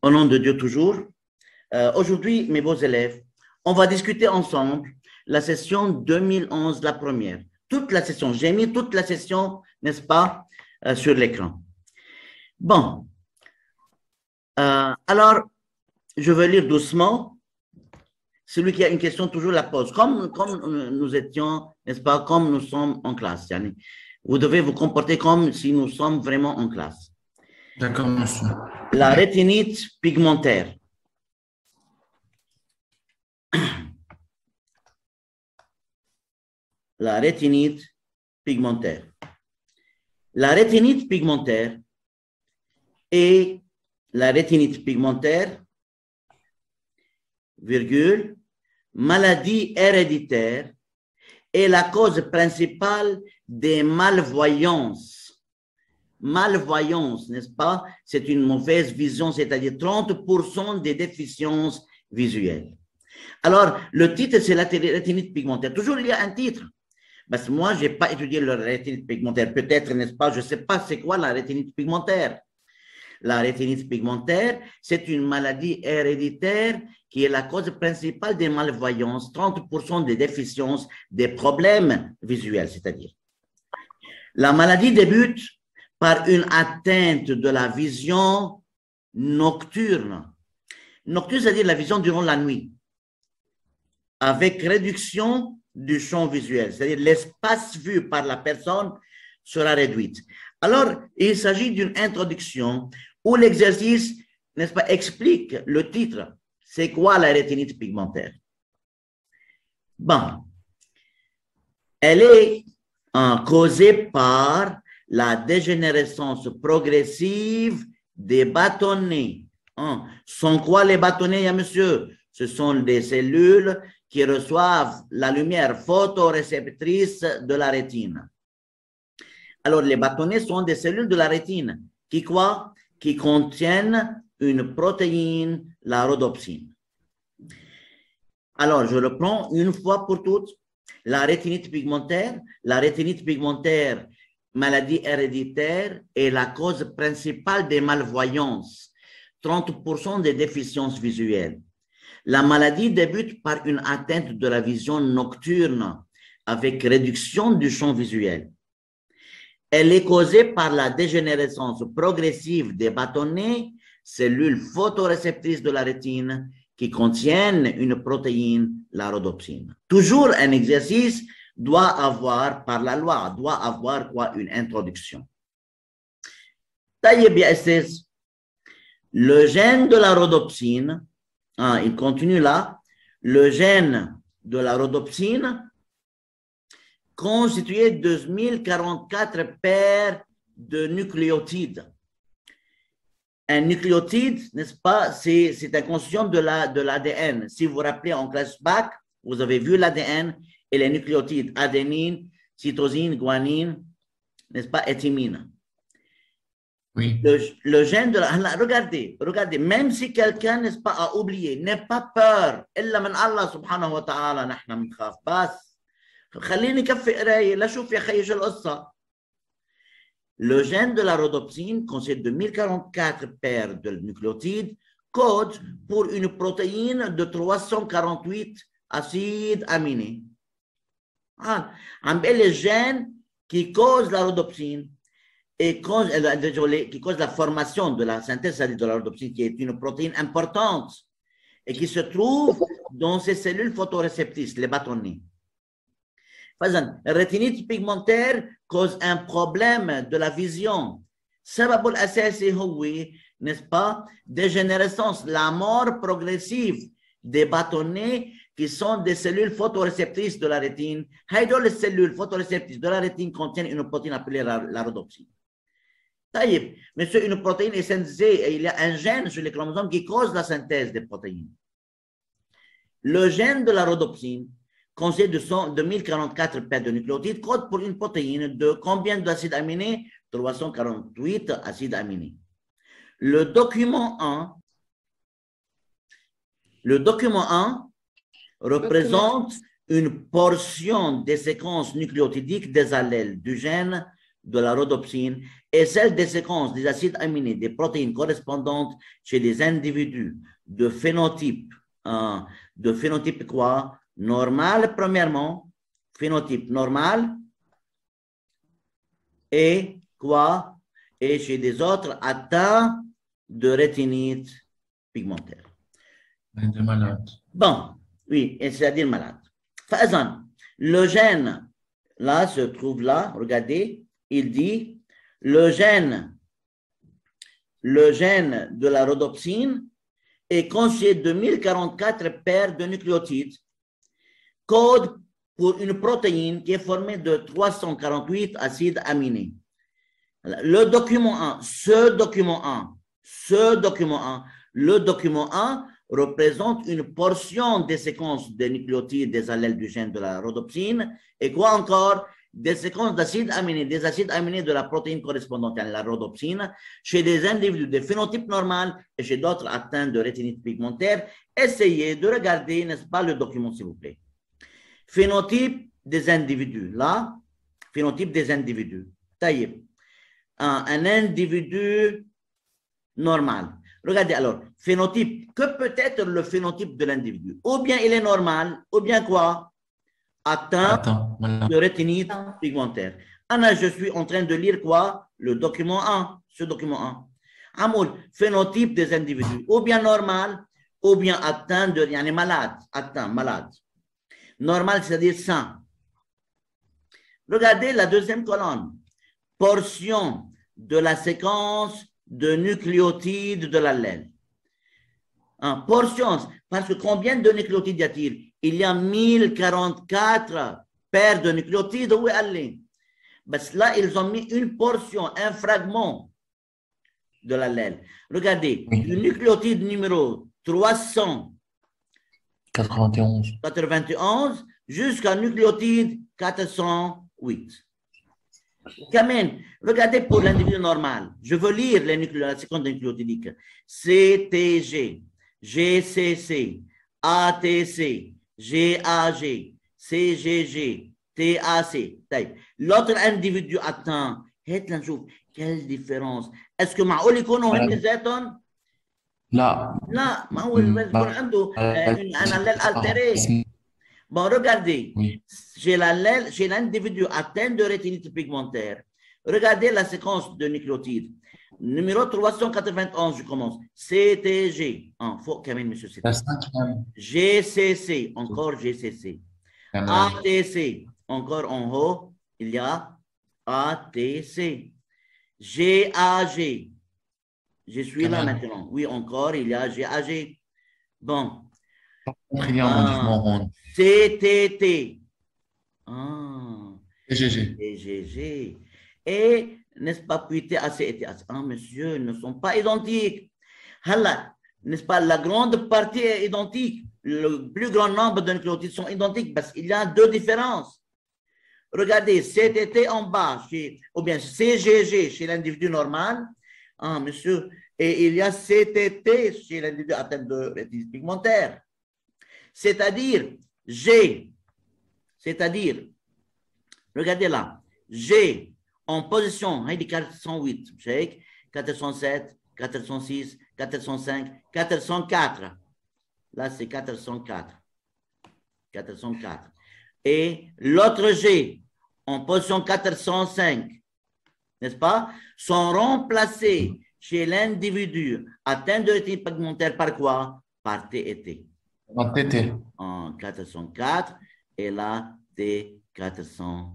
Au nom de Dieu toujours. Aujourd'hui, mes beaux élèves, on va discuter ensemble la session 2011, la première. Toute la session, j'ai mis toute la session, n'est-ce pas, sur l'écran. Bon. Alors, je vais lire doucement. Celui qui a une question, toujours la pose. Comme nous étions, n'est-ce pas, comme nous sommes en classe. Yani, vous devez vous comporter comme si nous sommes vraiment en classe. D'accord, monsieur. La rétinite pigmentaire. La rétinite pigmentaire. La rétinite pigmentaire est la rétinite pigmentaire, virgule, maladie héréditaire est la cause principale des malvoyances. Malvoyance, n'est-ce pas? C'est une mauvaise vision, c'est-à-dire 30% des déficiences visuelles. Alors, le titre, c'est la rétinite pigmentaire. Toujours, il y a un titre. Parce que moi, je n'ai pas étudié la rétinite pigmentaire. Peut-être, n'est-ce pas? Je ne sais pas c'est quoi la rétinite pigmentaire. La rétinite pigmentaire, c'est une maladie héréditaire qui est la cause principale des malvoyances, 30% des déficiences, des problèmes visuels, c'est-à-dire. La maladie débute par une atteinte de la vision nocturne. Nocturne, c'est-à-dire la vision durant la nuit, avec réduction du champ visuel, c'est-à-dire l'espace vu par la personne sera réduite. Alors, il s'agit d'une introduction où l'exercice, n'est-ce pas, explique le titre. C'est quoi la rétinite pigmentaire? Bon, elle est causée par la dégénérescence progressive des bâtonnets. Sont quoi les bâtonnets, monsieur? Ce sont des cellules qui reçoivent la lumière photoréceptrice de la rétine. Alors, les bâtonnets sont des cellules de la rétine qui quoi? Qui contiennent une protéine, la rhodopsine. Alors, je reprends une fois pour toutes. La rétinite pigmentaire, maladie héréditaire, est la cause principale des malvoyances, 30% des déficiences visuelles. La maladie débute par une atteinte de la vision nocturne avec réduction du champ visuel. Elle est causée par la dégénérescence progressive des bâtonnets, cellules photoréceptrices de la rétine, qui contiennent une protéine, la rhodopsine. Toujours un exercice doit avoir, par la loi, doit avoir quoi? Une introduction. Taïeb Yassès, le gène de la rhodopsine, il continue là, le gène de la rhodopsine constitué de 2044 paires de nucléotides. Un nucléotide, n'est-ce pas, c'est la constitution de l'ADN. Si vous vous rappelez en classe bac, vous avez vu l'ADN et les nucléotides, adénine, cytosine, guanine, n'est-ce pas, et thymine. Oui. Le gène de la... Regardez, même si quelqu'un, n'est-ce pas, a oublié, n'aie pas peur. إلا من الله سبحانه وتعالى نحن بنخاف. بس خليني كفي قراية لشوف يا خي شو القصة. Le gène de la rhodopsine contient de 1044 paires de nucléotides, code pour une protéine de 348 acides aminés. Les gènes qui causent la rhodopsine et qui causent la formation de la synthèse de la rhodopsine, qui est une protéine importante et qui se trouve dans ces cellules photoréceptrices, les bâtonnets. La rétinite pigmentaire cause un problème de la vision. سبب الأساسي هو, n'est-ce pas, dégénérescence, la mort progressive des bâtonnets qui sont des cellules photoréceptrices de la rétine. Les cellules photoréceptrices de la rétine contiennent une protéine appelée la rhodopsine. Monsieur, une protéine est synthétisée et il y a un gène sur les chromosomes qui cause la synthèse des protéines. Le gène de la rhodopsine contient de 1044 paires de nucléotides, code pour une protéine de combien d'acides aminés? 348 acides aminés. Le document 1 représente une portion des séquences nucléotidiques des allèles du gène de la rhodopsine et celle des séquences des acides aminés des protéines correspondantes chez les individus de phénotype quoi? Normal, premièrement, phénotype normal, et quoi? Et chez des autres atteints de rétinite pigmentaire. De malade. Bon, oui, c'est-à-dire malade. Fazan, le gène, là, se trouve là, regardez, il dit, le gène de la rhodopsine est constitué de 1044 paires de nucléotides, code pour une protéine qui est formée de 348 acides aminés. Le document 1, le document 1 représente une portion des séquences des nucléotides des allèles du gène de la rhodopsine et quoi encore? Des séquences d'acides aminés, des acides aminés de la protéine correspondante à la rhodopsine chez des individus de phénotype normal et chez d'autres atteints de rétinite pigmentaire. Essayez de regarder, n'est-ce pas, le document, s'il vous plaît. Phénotype des individus, là, phénotype des individus. Taïeb. Un individu normal. Regardez alors, phénotype, que peut être le phénotype de l'individu? Ou bien il est normal, ou bien quoi? Atteint de rétinite pigmentaire. Anna, je suis en train de lire quoi? Le document 1, ce document 1. Amoul, phénotype des individus, ou bien normal, ou bien atteint de, yani malade, atteint, malade. Normal, c'est-à-dire sain. Regardez la deuxième colonne. Portion de la séquence de nucléotides de l'allèle. Portion, parce que combien de nucléotides y a-t-il? Il y a 1044 paires de nucléotides. Où est allé? Parce que là, ils ont mis une portion, un fragment de l'allèle. Regardez, le nucléotide numéro 391 jusqu'à nucléotide 408. Kamen, regardez pour l'individu normal. Je veux lire la séquence nucléotidique. CTG, GCC, ATC, GAG, CGG, TAC. L'autre individu atteint. Quelle différence? Est-ce que معقول يكونوا هن ذاتهم؟ لا. لا، ما هو يكون عنده un allèle altéré. Bon, regardez, chez l'individu atteint de rétinite pigmentaire, regardez la séquence de nucléotides. Numéro 391, je commence. CTG, faut quand même, monsieur CTG. GCC, encore GCC. ATC, encore en haut, il y a ATC. GAG, je suis là maintenant. Oui, encore, il y a GAG. Bon. CTT. GG. Et, n'est-ce pas, puis TAC et TAC. Monsieur, ils ne sont pas identiques. N'est-ce pas, la grande partie est identique. Le plus grand nombre de nucléotides sont identiques parce qu'il y a deux différences. Regardez, CTT en bas, ou bien CGG chez l'individu normal. Monsieur, et il y a CTT chez l'individu atteint de rétinite pigmentaire. C'est-à-dire, regardez là, G en position, 408, 407, 406, 405, 404. Là, c'est 404. 404. Et l'autre G en position 405, n'est-ce pas, sont remplacés chez l'individu atteint de rétinite pigmentaire par quoi? Par T et T. En 404 et là T405.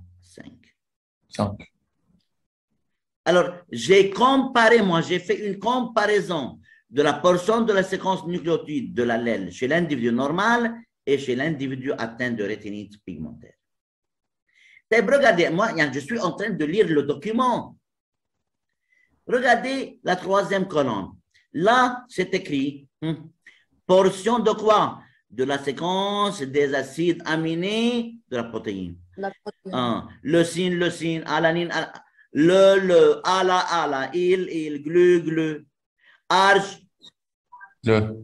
Alors, j'ai fait une comparaison de la portion de la séquence nucléotide de l'allèle chez l'individu normal et chez l'individu atteint de rétinite pigmentaire. Regardez, moi, je suis en train de lire le document. Regardez la troisième colonne. Là, c'est écrit portion de quoi? De la séquence des acides aminés de la protéine. Leucine, alanine, le, ala, il, glu, arge. Bien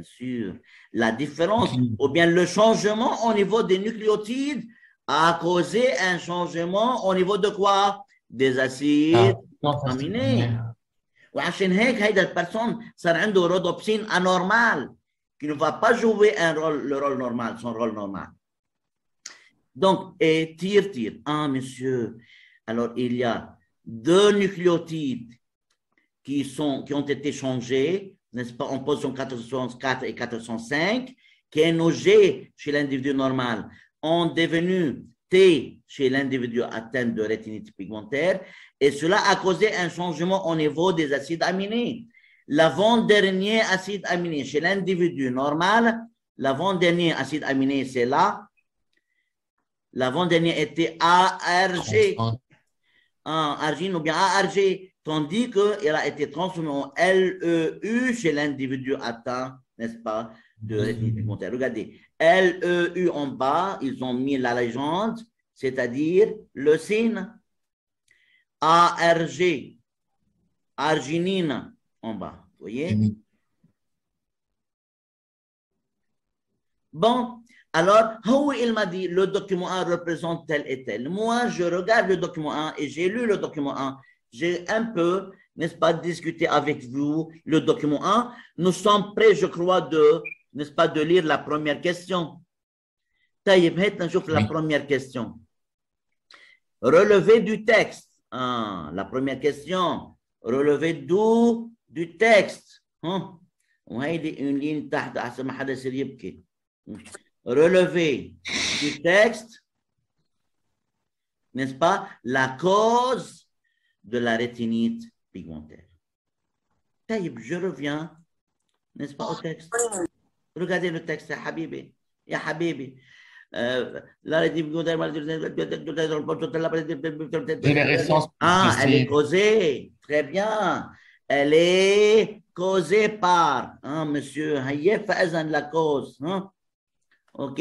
sûr. La différence, ou bien le changement au niveau des nucléotides a causé un changement au niveau de quoi? Des acides aminés. وعشان هيك هيدا البيرسون صار عنده rhodopsine anormal qui ne va pas jouer le rôle normal, son rôle normal. Donc, et tire. Ah, monsieur, alors il y a 2 nucléotides qui ont été changés, n'est-ce pas, en position 404 et 405, qui nos G chez l'individu normal ont devenu T chez l'individu atteint de rétinite pigmentaire, et cela a causé un changement au niveau des acides aminés. L'avant-dernier acide aminé chez l'individu normal, l'avant-dernier acide aminé, c'est là. L'avant-dernier était ARG, argine ou bien ARG, tandis qu'il a été transformé en LEU chez l'individu atteint, n'est-ce pas, de rétinite pigmentaire. Regardez, LEU en bas, ils ont mis la légende, c'est-à-dire le signe. ARG, arginine en bas, vous voyez? Bon, alors, il m'a dit, le document 1 représente tel et tel. Moi, je regarde le document 1 et j'ai lu le document 1. J'ai un peu, n'est-ce pas, discuté avec vous le document 1. Nous sommes prêts, je crois, n'est-ce pas, de lire la première question. Taïb, la première question. Relevé du texte. La première question. Relevé d'où? Du texte. Une ligne relevé du texte, n'est-ce pas, la cause de la rétinite pigmentaire. Taïb, je reviens, n'est-ce pas, au texte. Regardez le texte, ya habibi, ya habibi. Elle est causée, très bien. Elle est causée par, monsieur, la cause, OK?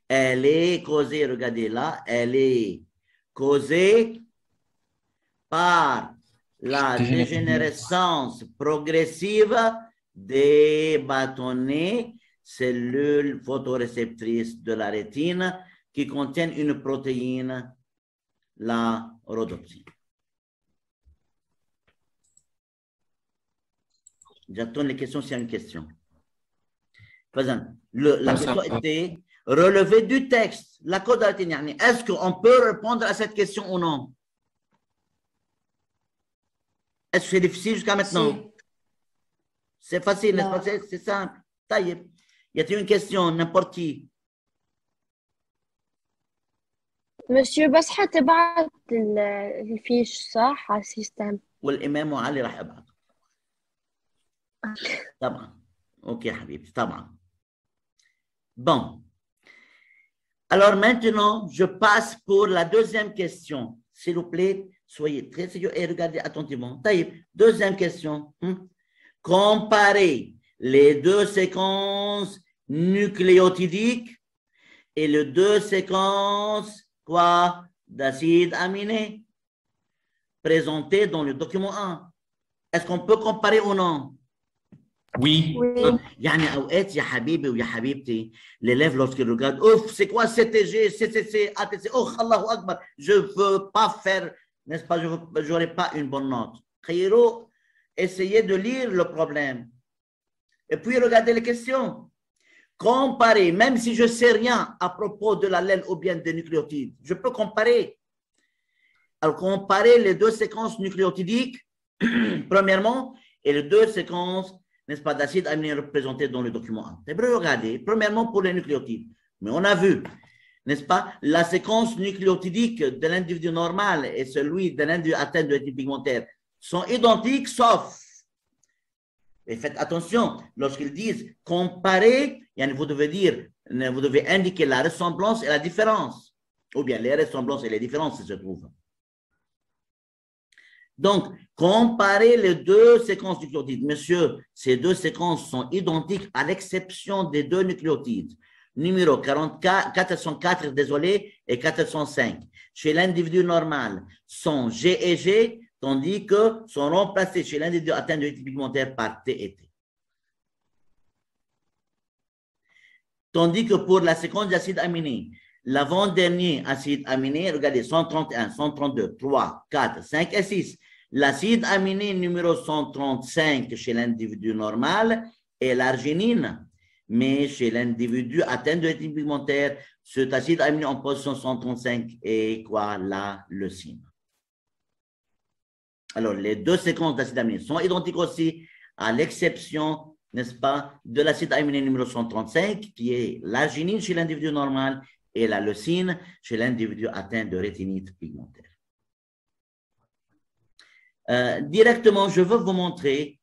Elle est causée, regardez là, elle est causée par la dégénérescence progressive des bâtonnets, cellules photoréceptrices de la rétine qui contiennent une protéine, la rhodopsine. J'attends les questions s'il y a une question. La question était relevée du texte. La cause de la rétine. Est-ce qu'on peut répondre à cette question ou non? Est-ce que c'est difficile jusqu'à maintenant? Si. C'est facile, n'est-ce pas? C'est simple. Taïeb. Y a-t-il une question, n'importe qui? Monsieur, بس حتبعت الفيش صح على السيستم. والإمام علي راح أبعت. طبعا. أوكي حبيبي, طبعا. Bon. Alors maintenant, je passe pour la deuxième question. S'il vous plaît, soyez très sérieux et regardez attentivement. Taïeb, deuxième question. Comparez les 2 séquences nucléotidiques et les 2 séquences quoi, d'acides aminés présentées dans le document 1. Est-ce qu'on peut comparer ou non? Oui. يعني اوقات يا حبيبي ويا حبيبتي l'élève lorsqu'il regarde ouf c'est quoi CTG CCC ATC oh Allahu Akbar je veux pas faire n'est-ce pas je n'aurai pas une bonne note. Khayro, essayez de lire le problème et puis regardez les questions. Comparer, même si je ne sais rien à propos de l'allèle ou bien des nucléotides, je peux comparer. Alors, comparer les 2 séquences nucléotidiques, premièrement, et les 2 séquences, n'est-ce pas, d'acides aminés représentées dans le document 1. Et regardez, premièrement pour les nucléotides. Mais on a vu, n'est-ce pas, la séquence nucléotidique de l'individu normal et celui de l'individu atteint de rétinite pigmentaire sont identiques, sauf. Et faites attention, lorsqu'ils disent comparer, vous devez indiquer la ressemblance et la différence, ou bien les ressemblances et les différences se trouvent. Donc, comparer les 2 séquences nucléotides. Monsieur, ces 2 séquences sont identiques à l'exception des 2 nucléotides. Numéro 404, désolé, et 405. Chez l'individu normal, sont G et G, tandis que sont remplacés chez l'individu atteint de rétinite pigmentaire par T et T. Tandis que pour la séquence d'acides aminés, l'avant-dernier acide aminé, regardez, 131, 132, 3, 4, 5 et 6. L'acide aminé numéro 135 chez l'individu normal est l'arginine. Mais chez l'individu atteint de rétinite pigmentaire, cet acide aminé en position 135 est quoi? La leucine. Alors, les deux séquences d'acide aminé sont identiques aussi, à l'exception, n'est-ce pas, de l'acide aminé numéro 135, qui est l'arginine chez l'individu normal et la leucine chez l'individu atteint de rétinite pigmentaire. Directement, je veux vous montrer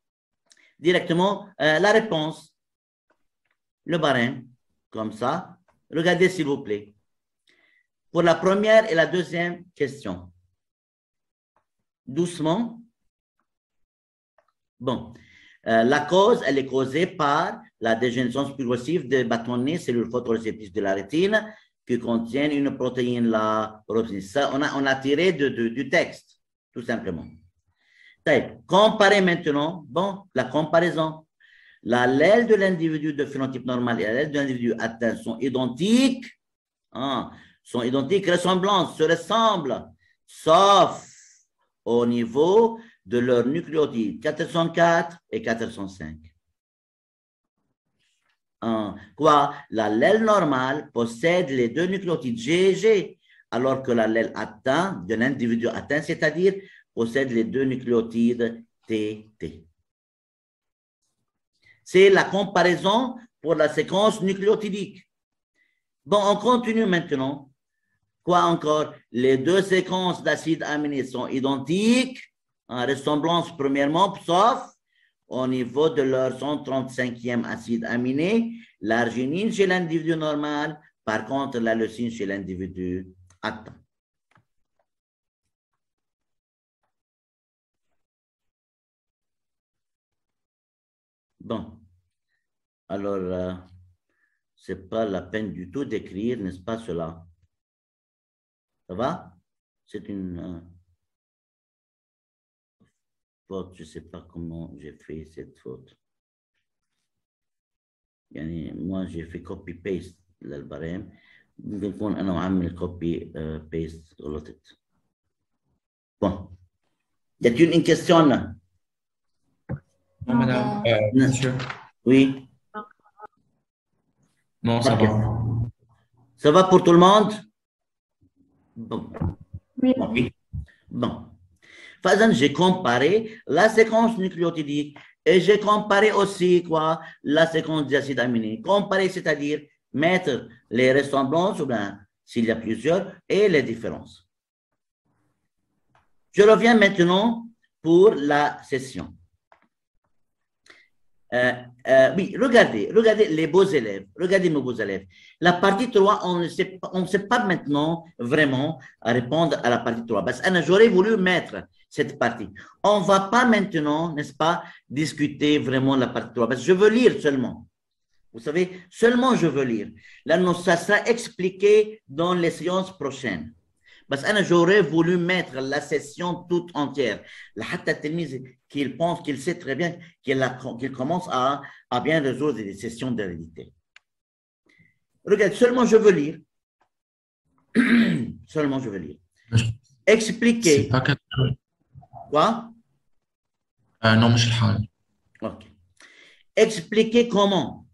directement la réponse, le barème, comme ça. Regardez s'il vous plaît. Pour la première et la deuxième question. Doucement. Bon. La cause, elle est causée par la dégénérescence progressive des bâtonnets cellules photoréceptrices de la rétine qui contiennent une protéine, la rhodopsine. Ça, on a tiré du texte, tout simplement. Comparez maintenant, bon, la comparaison. L'allèle de l'individu de phénotype normal et l'allèle de l'individu atteint sont identiques, ressemblants, se ressemblent, sauf au niveau de leurs nucléotides 404 et 405. Quoi? L'allèle normal possède les deux nucléotides G et G, alors que l'allèle atteint de l'individu atteint, c'est-à-dire possède les deux nucléotides T, T. C'est la comparaison pour la séquence nucléotidique. Bon, on continue maintenant. Quoi encore? Les deux séquences d'acides aminés sont identiques, en ressemblance premièrement, sauf au niveau de leur 135e acide aminé, l'arginine chez l'individu normal, par contre la leucine chez l'individu atteint. Bon, alors, ce n'est pas la peine du tout d'écrire, n'est-ce pas, cela? Ça va? C'est une faute, je ne sais pas comment j'ai fait cette faute. يعني moi, j'ai fait copy-paste للبرام. ممكن يكون أنا وعامل copy-paste غلطت. Bon. Y a-t-il une question là? Non, madame. Monsieur. Oui. Non, ça va. Ça va pour tout le monde? Bon. Oui. Oui. Bon. J'ai comparé la séquence nucléotidique et j'ai comparé aussi quoi, la séquence d'acide aminé. Comparer, c'est-à-dire mettre les ressemblances, ou bien s'il y a plusieurs, et les différences. Je reviens maintenant pour la session. Oui, regardez les beaux élèves, regardez nos beaux élèves. La partie 3, on ne sait pas maintenant vraiment répondre à la partie 3. Parce que j'aurais voulu mettre cette partie. On ne va pas maintenant, n'est-ce pas, discuter vraiment la partie 3. Parce que je veux lire seulement. Vous savez, seulement je veux lire. Là, ça sera expliqué dans les séances prochaines. Parce que j'aurais voulu mettre la session toute entière. Qu'il pense, qu'il sait très bien qu'il commence à bien résoudre des sessions d'hérédité. Regarde, seulement je veux lire. Seulement je veux lire. Expliquer. C'est pas catégorie. Quoi? Non, monsieur Hall. Ok. Expliquer comment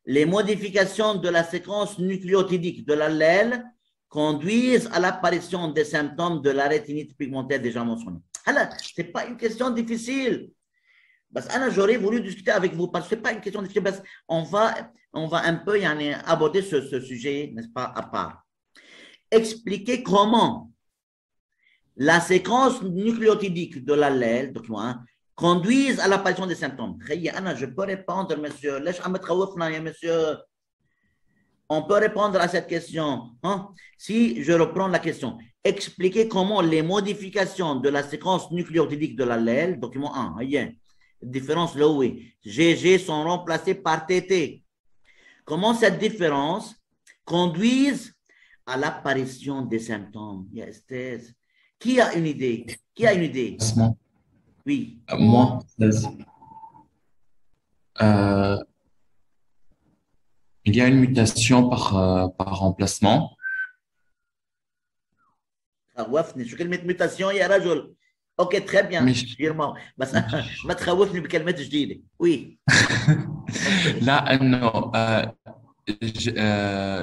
les modifications de la séquence nucléotidique de l'allèle conduisent à l'apparition des symptômes de la rétinite pigmentaire déjà mentionnés. Alors, ce n'est pas une question difficile. Parce que j'aurais voulu discuter avec vous, parce que ce n'est pas une question difficile, parce qu'on va un peu aborder ce sujet, n'est-ce pas, à part. Expliquer comment la séquence nucléotidique de l'allèle, conduisent à l'apparition des symptômes. Je peux répondre, monsieur. Monsieur. On peut répondre à cette question. Si je reprends la question, expliquer comment les modifications de la séquence nucléotidique de l'allèle, document 1, différence là où GG sont remplacés par TT. Comment cette différence conduise à l'apparition des symptômes? Qui a une idée? Qui a une idée? Oui. Moi, il y a une mutation par remplacement. خوفني شو كلمة mutation يا رجل. اوكي très bien مش كثير بس ما تخوفني بكلمات جديدة. وي لا انه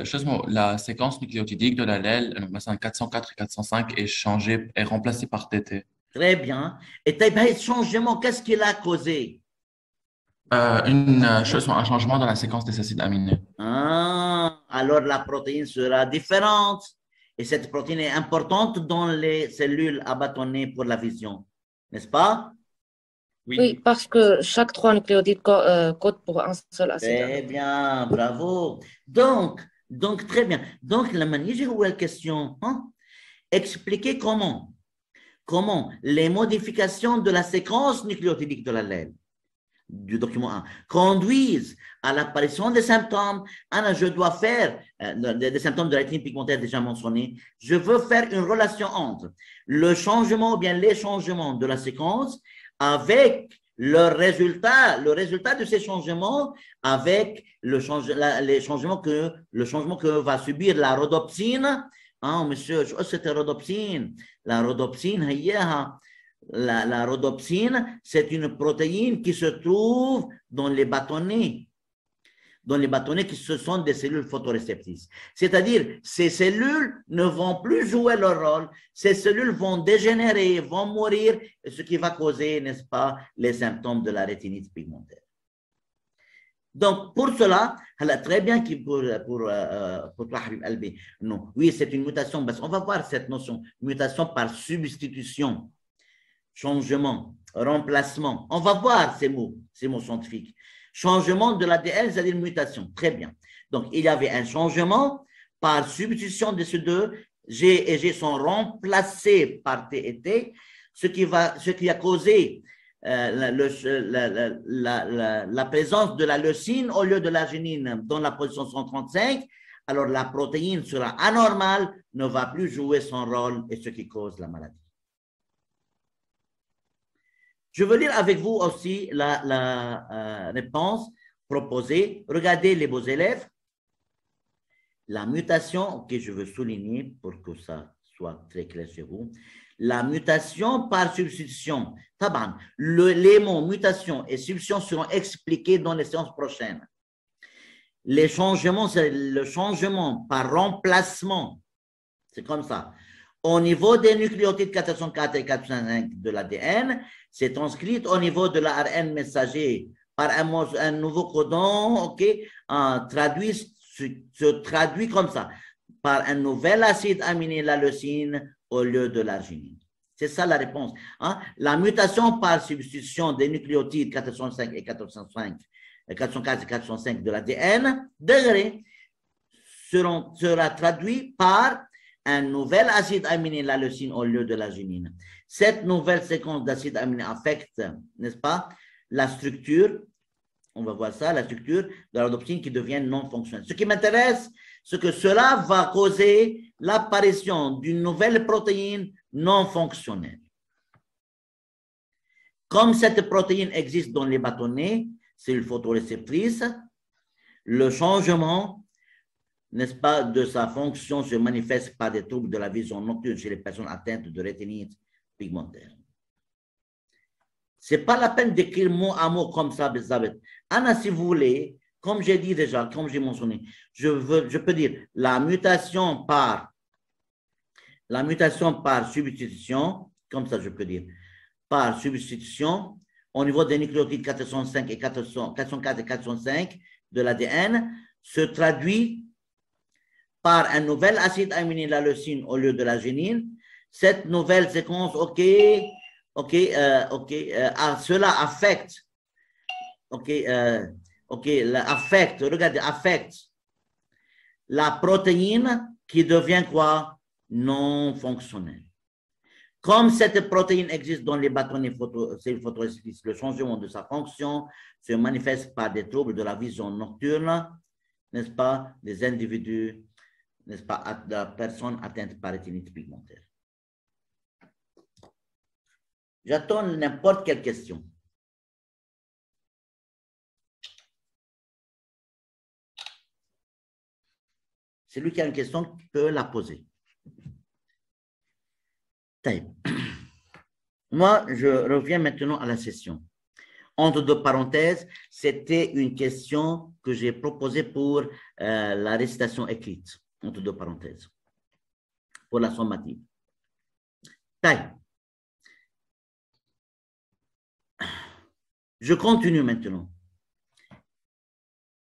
شو اسمه la séquence nucléotidique de l'allèle مثلا 404 et 405 est changée est remplacée par TT. très bien. Et طيب هاي changement qu'est-ce qu'il a causé؟ شو اسمه un changement dans la séquence des acides aminés. Ah, alors la protéine sera différente. Et cette protéine est importante dans les cellules à bâtonnets pour la vision, n'est-ce pas? Oui, parce que chaque 3 nucléotides code pour un seul acide Très aminé. bien, bravo. Donc, très bien. Donc, la manière où la question, hein? Expliquer comment les modifications de la séquence nucléotidique de l'allèle du document 1 conduisent à l'apparition des symptômes. Anna, je dois faire des symptômes de la rétine pigmentaire déjà mentionnés. Je veux faire une relation entre le changement ou bien les changements de la séquence avec le résultat de ces changements avec le changement que va subir la rhodopsine. Ah, monsieur, c'était rhodopsine. La rhodopsine, la rhodopsine, c'est une protéine qui se trouve dans les bâtonnets. Dans les bâtonnets qui ce sont des cellules photoréceptrices. C'est-à-dire, ces cellules ne vont plus jouer leur rôle, ces cellules vont dégénérer, vont mourir, ce qui va causer, n'est-ce pas, les symptômes de la rétinite pigmentaire. Donc, pour cela, très bien pour toi, Habib Albi. Non, oui, c'est une mutation, parce qu'on va voir cette notion, mutation par substitution, changement, remplacement. On va voir ces mots scientifiques. Changement de l'ADN, c'est-à-dire mutation. Très bien. Donc, il y avait un changement par substitution de ces deux. G et G sont remplacés par T et T, ce qui a causé la présence de la leucine au lieu de l'arginine dans la position 135. Alors, la protéine sera anormale, ne va plus jouer son rôle et ce qui cause la maladie. Je veux lire avec vous aussi la réponse proposée. Regardez les beaux élèves. La mutation, que je veux souligner pour que ça soit très clair chez vous. La mutation par substitution. Taban, les mots mutation et substitution seront expliqués dans les séances prochaines. Les changements, c'est le changement par remplacement. C'est comme ça. Au niveau des nucléotides 404 et 405 de l'ADN, c'est transcrit au niveau de l'ARN messager par un nouveau codon, ok, se traduit comme ça, par un nouvel acide aminé, la leucine, au lieu de l'arginine. C'est ça la réponse. Hein? La mutation par substitution des nucléotides 405 et 405, 404 et 405 de l'ADN, degré, sera traduit par un nouvel acide aminé, la leucine, au lieu de l'arginine. Cette nouvelle séquence d'acides aminés affecte, n'est-ce pas, la structure, on va voir ça, la structure de la rhodopsine qui devient non fonctionnelle. Ce qui m'intéresse, c'est que cela va causer l'apparition d'une nouvelle protéine non fonctionnelle. Comme cette protéine existe dans les bâtonnets, cellules photoréceptrices, le changement, n'est-ce pas, de sa fonction se manifeste par des troubles de la vision nocturne chez les personnes atteintes de rétinite pigmentaire. Ce n'est pas la peine d'écrire mot à mot comme ça, Bézabeth. Anna, si vous voulez, comme j'ai dit déjà, comme j'ai mentionné, je peux dire la mutation par substitution, comme ça je peux dire, par substitution, au niveau des nucléotides 405 et 404 et 405 de l'ADN, se traduit par un nouvel acide aminé, la leucine, au lieu de l'arginine. Cette nouvelle séquence, cela affecte, affecte la protéine qui devient quoi? Non fonctionnelle. Comme cette protéine existe dans les bâtonnets photoréceptrices, le changement de sa fonction se manifeste par des troubles de la vision nocturne, n'est-ce pas, des individus, n'est-ce pas, de personnes atteintes par rétinite pigmentaire. J'attends n'importe quelle question. Celui qui a une question peut la poser. Moi, je reviens maintenant à la session. Entre deux parenthèses, c'était une question que j'ai proposée pour la récitation écrite, entre deux parenthèses, pour la sommative. Je continue maintenant.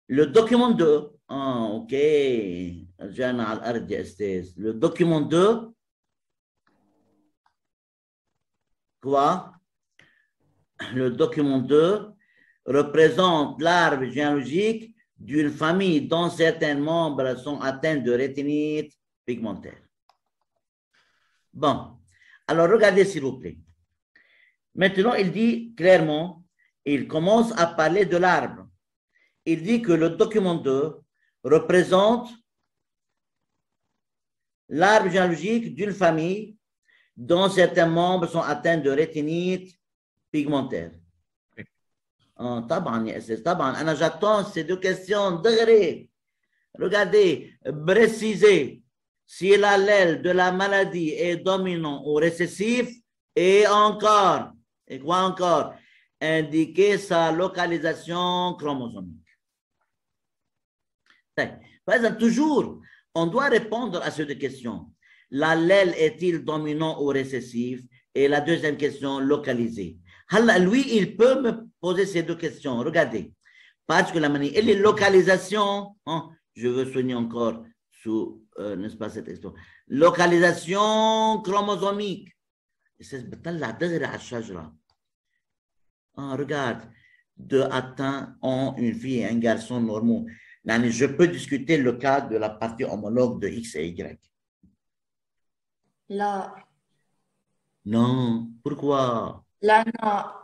Le document 2, ok, le document 2, quoi? Le document 2 représente l'arbre généalogique d'une famille dont certains membres sont atteints de rétinite pigmentaire. Bon, alors regardez s'il vous plaît. Maintenant, il dit clairement, il commence à parler de l'arbre. Il dit que le document 2 représente l'arbre généalogique d'une famille dont certains membres sont atteints de rétinite pigmentaire. طبعا يا أستاذ طبعا أنا j'attends ces deux questions degrés. Regardez, précisez si l'allèle de la maladie est dominant ou récessif et encore, et quoi encore, indiquer sa localisation chromosomique. Toujours, on doit répondre à ces deux questions. L'allèle est-il dominant ou récessif? Et la deuxième question, localisée. Lui, il peut me poser ces deux questions. Regardez. Parce que la manière, et les localisations, hein, je veux souligner encore sous, n'est-ce pas, cette question. Localisation chromosomique. Regarde, deux atteints ont une fille et un garçon normaux. Je peux discuter le cas de la partie homologue de X et Y. Là. Non, pourquoi? Là,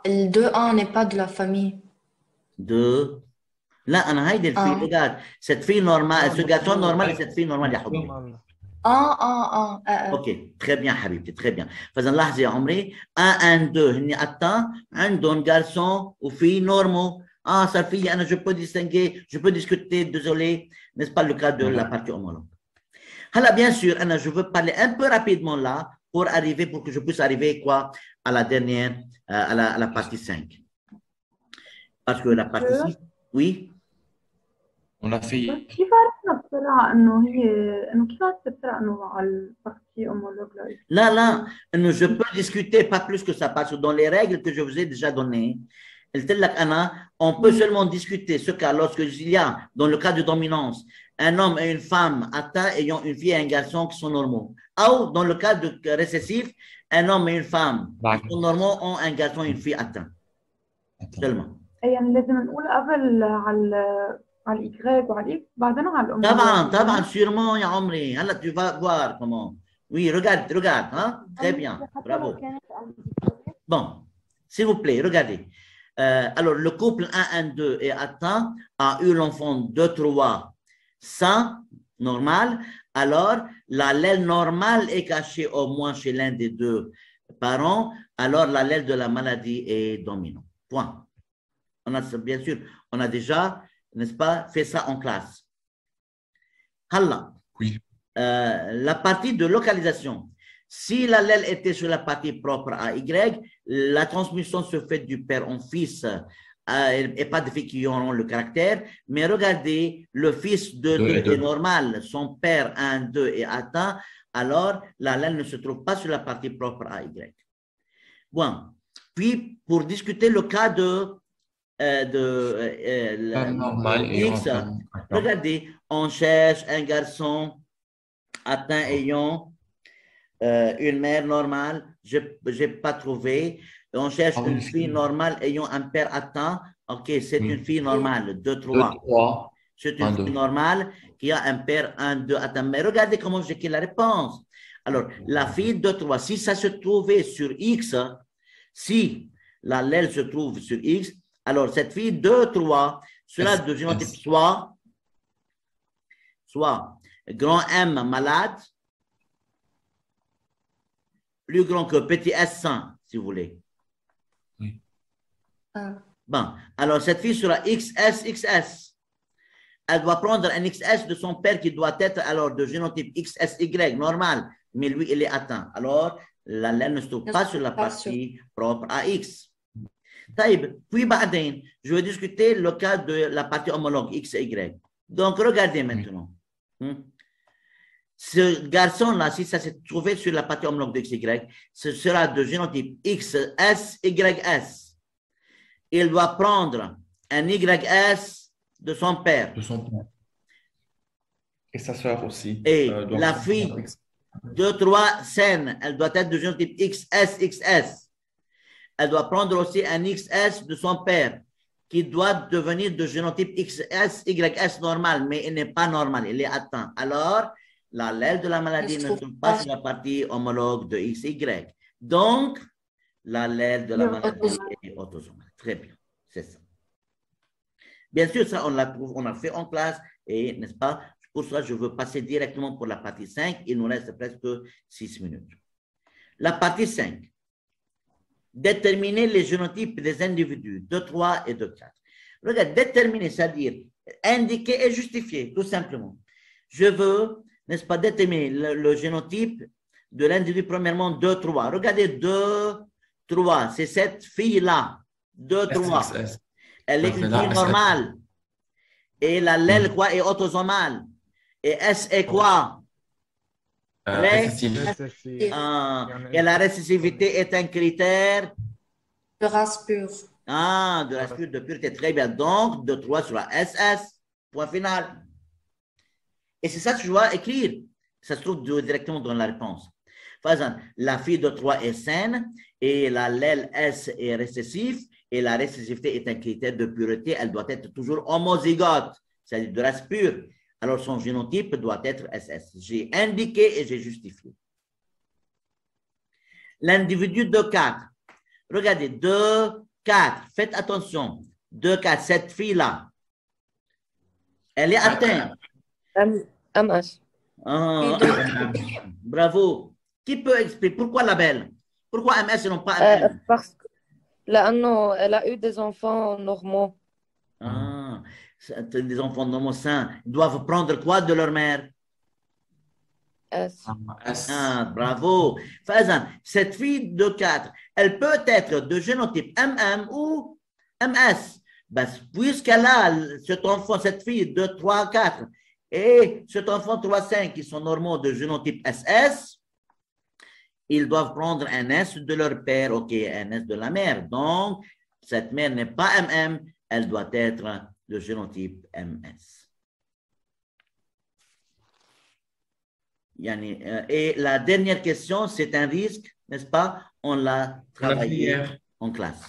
le 2A n'est pas de la famille. Deux. Là, regarde, cette fille normale, ce garçon normal et cette fille normale, ya حبيبي. Ok, très bien, حبيبتي, très bien. فإذا لاحظي يا عمري 1 1 2 هني atteints عندهم garçon ou fille normaux. Ça fille, je peux distinguer, je peux discuter, désolé, n'est-ce pas le cas de la partie homologue. Alors, bien sûr, je veux parler un peu rapidement là pour que je puisse arriver quoi, à la dernière, à la partie 5. Parce que la partie 6, oui. On a fait. كيف عرفنا بسرعة إنه كيف عرفت بسرعة إنه على البارتي homologue là? Là, je peux discuter pas plus que ça parce que dans les règles que je vous ai déjà données, on peut seulement discuter ce cas lorsqu'il y a, dans le cas de dominance, un homme et une femme atteints ayant une fille et un garçon qui sont normaux. Ou dans le cas de récessif, un homme et une femme qui sont normaux ont un garçon et une fille atteints. Seulement. يعني لازم نقول قبل على الإكراج وعلى الإكس بعدين على الأم. طبعا sûrement يا عمري. هلا tu vas voir comment. Oui, regarde, hein? Très bien, bravo. Bon, s'il vous plaît, regardez. Alors, le couple 1-1-2 est atteint, a eu l'enfant 2-3 sain, normal. Alors, l'allèle normal est caché au moins chez l'un des deux parents. Alors, l'allèle de la maladie est dominant. Point. Bien sûr, on a déjà, n'est-ce pas, fait ça en classe. Halla. Oui. La partie de localisation. Si l'allèle était sur la partie propre à Y, la transmission se fait du père en fils et pas de filles qui auront le caractère. Mais regardez, le fils de 2 est normal, son père 1, 2 est atteint, alors l'allèle ne se trouve pas sur la partie propre à Y. Bon, puis pour discuter le cas de X, regardez, on cherche un garçon atteint ayant une mère normale, je n'ai pas trouvé. On cherche une fille normale ayant un père atteint. Ok, c'est une fille normale, 2-3. C'est une fille normale qui a un père 1-2 atteint. Mais regardez comment j'ai écrit la réponse. Alors, la fille 2-3, si ça se trouvait sur X, si l'allèle se trouve sur X, alors cette fille 2-3 sera de génotype soit grand M malade, plus grand que petit S sain, si vous voulez. Oui. Bon, alors cette fille sera XS. Elle doit prendre un XS de son père qui doit être alors de génotype XSY, normal, mais lui, il est atteint. Alors, l'allèle ne se trouve pas sur la pas partie propre à X. Puis, je vais discuter le cas de la partie homologue X et Y. Donc, regardez maintenant. Ce garçon-là, si ça s'est trouvé sur la partie homologue de X, Y, ce sera de génotype XS, YS. Il doit prendre un YS de son père. De son père. Et sa sœur aussi. Et doit la prendre fille un X. de 3 scènes, elle doit être de génotype XS, XS. Elle doit prendre aussi un XS de son père, qui doit devenir de génotype XS, YS normal, mais il n'est pas normal, il est atteint. Alors, l'allèle de la maladie ne se trouve pas sur la partie homologue de XY. Donc, l'allèle de la maladie est autosomale. Très bien, c'est ça. Bien sûr, ça, on l'a fait en classe, et n'est-ce pas? Pour ça, je veux passer directement pour la partie 5. Il nous reste presque 6 minutes. La partie 5. Déterminer les génotypes des individus de 3 et de 4. Regarde, déterminer, c'est-à-dire indiquer et justifier, tout simplement. Je veux, n'est-ce pas, déterminer le génotype de l'individu, premièrement, 2, 3. Regardez, 2, 3, c'est cette fille-là. 2, 3. Elle est une fille normale. Et l'allèle, quoi, est autosomale. Et S est quoi? Récessif. Et la récessivité est un critère De race pure. de race pure, de pureté. Très bien. Donc, de 3 sur la SS. Point final. Et c'est ça que je dois écrire. Ça se trouve directement dans la réponse. Par exemple, la fille de 3 est saine et l'allèle S est récessif et la récessivité est un critère de pureté. Elle doit être toujours homozygote, c'est-à-dire de race pure. Alors, son génotype doit être SS. J'ai indiqué et j'ai justifié. L'individu de 4. Regardez, 2, 4. Faites attention. 2, 4. Cette fille-là, elle est atteinte. MS. Bravo. Qui peut expliquer pourquoi la belle? Pourquoi MS et non pas MM? Parce que لأنه elle a eu des enfants normaux. Des enfants normaux sains doivent prendre quoi de leur mère? S. Bravo. Fazan, cette fille de 4, elle peut être de génotype MM ou MS. Puisqu'elle a cet enfant, cette fille de 3, 4 et cet enfant 3, 5 qui sont normaux de génotype SS, ils doivent prendre un S de leur père, ok, un S de la mère. Donc, cette mère n'est pas MM, elle doit être de génotype MS. Et la dernière question, c'est un risque, n'est-ce pas? On l'a travaillé en classe.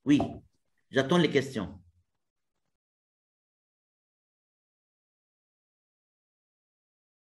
Oui, j'attends les questions.